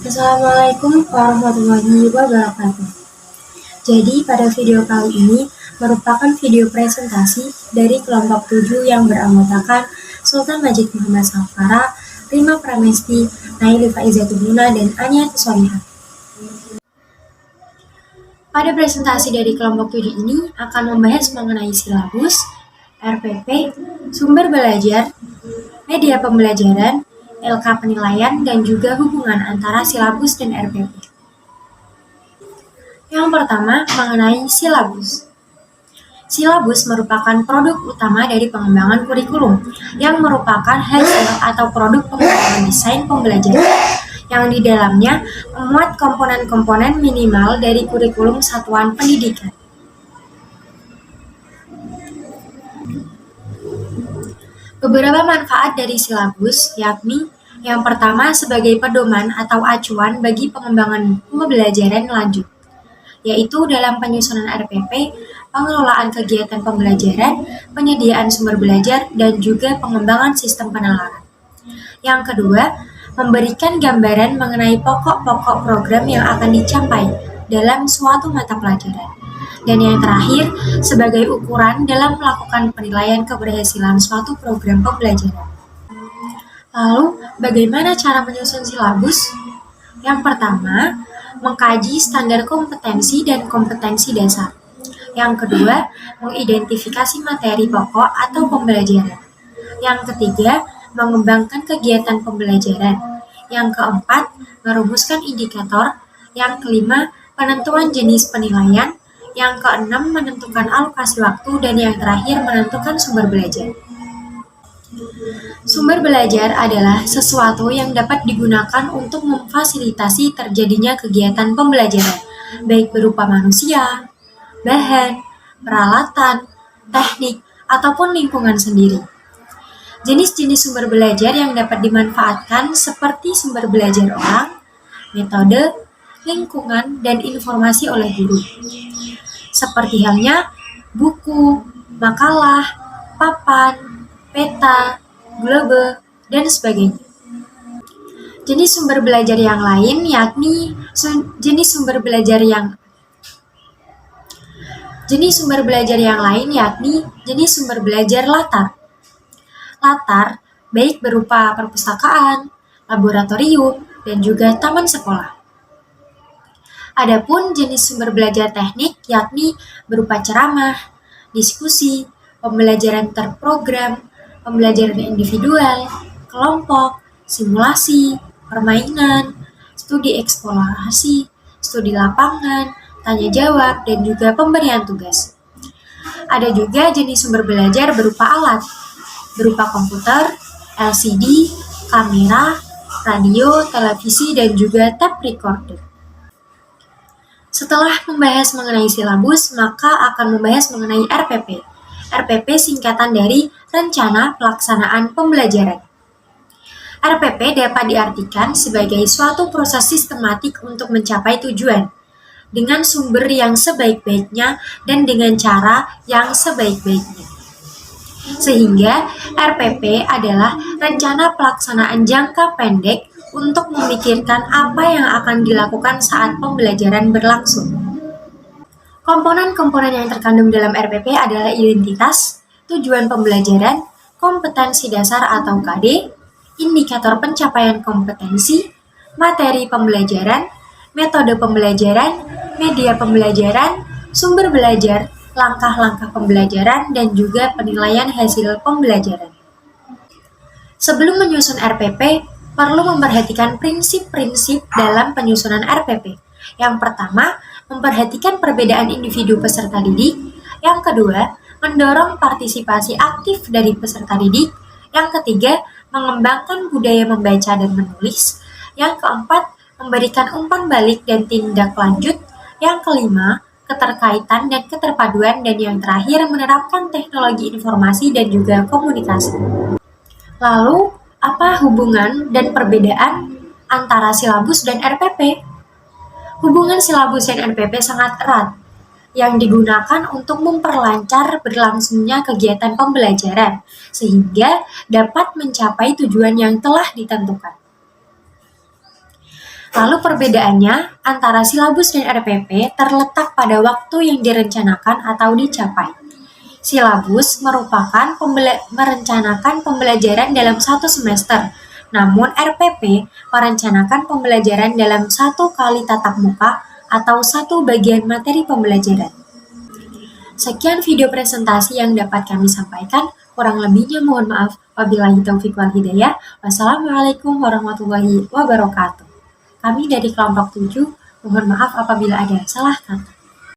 Assalamualaikum warahmatullahi wabarakatuh. Jadi pada video kali ini merupakan video presentasi dari kelompok 7 yang beranggotakan Sultan Majid Muhammad Safara, Rima Pramesti, Naili Faizatul Muna, dan Anya Tusoliha. Pada presentasi dari kelompok 7 ini akan membahas mengenai silabus, RPP, sumber belajar, media pembelajaran, LK penilaian, dan juga hubungan antara silabus dan RPP. Yang pertama, mengenai silabus. Silabus merupakan produk utama dari pengembangan kurikulum, yang merupakan hasil atau produk pengembangan desain pembelajaran, yang di dalamnya memuat komponen-komponen minimal dari kurikulum satuan pendidikan. Beberapa manfaat dari silabus yakni yang pertama sebagai pedoman atau acuan bagi pengembangan pembelajaran lanjut, yaitu dalam penyusunan RPP, pengelolaan kegiatan pembelajaran, penyediaan sumber belajar, dan juga pengembangan sistem penalaran. Yang kedua, memberikan gambaran mengenai pokok-pokok program yang akan dicapai dalam suatu mata pelajaran. Dan yang terakhir, sebagai ukuran dalam melakukan penilaian keberhasilan suatu program pembelajaran. Lalu, bagaimana cara menyusun silabus? Yang pertama, mengkaji standar kompetensi dan kompetensi dasar. Yang kedua, mengidentifikasi materi pokok atau pembelajaran. Yang ketiga, mengembangkan kegiatan pembelajaran. Yang keempat, merumuskan indikator. Yang kelima, penentuan jenis penilaian. Yang keenam, menentukan alokasi waktu, dan yang terakhir, menentukan sumber belajar. Sumber belajar adalah sesuatu yang dapat digunakan untuk memfasilitasi terjadinya kegiatan pembelajaran, baik berupa manusia, bahan, peralatan, teknik, ataupun lingkungan sendiri. Jenis-jenis sumber belajar yang dapat dimanfaatkan seperti sumber belajar orang, metode, lingkungan, dan informasi oleh guru. Seperti halnya buku, makalah, papan, peta, globe, dan sebagainya. Jenis sumber belajar yang lain yakni jenis sumber belajar yang latar. Latar baik berupa perpustakaan, laboratorium, dan juga taman sekolah. Adapun jenis sumber belajar teknik yakni berupa ceramah, diskusi, pembelajaran terprogram, pembelajaran individual, kelompok, simulasi, permainan, studi eksplorasi, studi lapangan, tanya jawab, dan juga pemberian tugas. Ada juga jenis sumber belajar berupa alat, berupa komputer, LCD, kamera, radio, televisi, dan juga tape recorder. Setelah membahas mengenai silabus, maka akan membahas mengenai RPP. RPP singkatan dari Rencana Pelaksanaan Pembelajaran. RPP dapat diartikan sebagai suatu proses sistematik untuk mencapai tujuan, dengan sumber yang sebaik-baiknya dan dengan cara yang sebaik-baiknya. Sehingga RPP adalah rencana pelaksanaan jangka pendek untuk memikirkan apa yang akan dilakukan saat pembelajaran berlangsung. Komponen-komponen yang terkandung dalam RPP adalah identitas, tujuan pembelajaran, kompetensi dasar atau KD, indikator pencapaian kompetensi, materi pembelajaran, metode pembelajaran, media pembelajaran, sumber belajar, langkah-langkah pembelajaran, dan juga penilaian hasil pembelajaran. Sebelum menyusun RPP, perlu memperhatikan prinsip-prinsip dalam penyusunan RPP. Yang pertama, memperhatikan perbedaan individu peserta didik. Yang kedua, mendorong partisipasi aktif dari peserta didik. Yang ketiga, mengembangkan budaya membaca dan menulis. Yang keempat, memberikan umpan balik dan tindak lanjut. Yang kelima, keterkaitan dan keterpaduan. Dan yang terakhir, menerapkan teknologi informasi dan juga komunikasi. Lalu, apa hubungan dan perbedaan antara silabus dan RPP? Hubungan silabus dan RPP sangat erat, yang digunakan untuk memperlancar berlangsungnya kegiatan pembelajaran, sehingga dapat mencapai tujuan yang telah ditentukan. Lalu perbedaannya antara silabus dan RPP terletak pada waktu yang direncanakan atau dicapai. Silabus merupakan merencanakan pembelajaran dalam satu semester, namun RPP merencanakan pembelajaran dalam satu kali tatap muka atau satu bagian materi pembelajaran. Sekian video presentasi yang dapat kami sampaikan. Kurang lebihnya mohon maaf. Wabillahi taufiq wal hidayah. Wassalamualaikum warahmatullahi wabarakatuh. Kami dari kelompok 7, mohon maaf apabila ada salah kata.